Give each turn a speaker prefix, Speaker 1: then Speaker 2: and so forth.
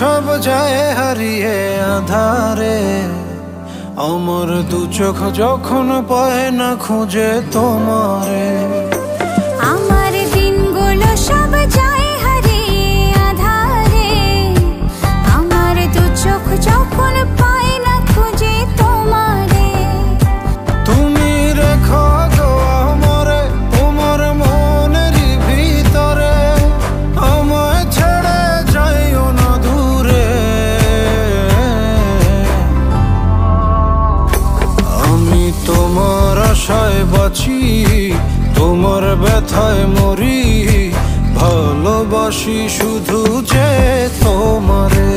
Speaker 1: সব যায় হারিয়ে আধারে, আমার দু চোখ যখন পায় না খুঁজে তোমারে।
Speaker 2: আমার দিনগুলো সব যায় হারিয়ে আধারে, আমার দু চোখ যখন পায় না খুঁজে তোমারে।
Speaker 1: তুমি রেখো গো আমারে তোমার মনের ভিতরে, আমায় ছেড়ে যাইও না দূরে। আমি তোমার আশায় বাঁচি, তোমার ব্যথায় মরি, ভালোবাসি শুধু যে তোমারে।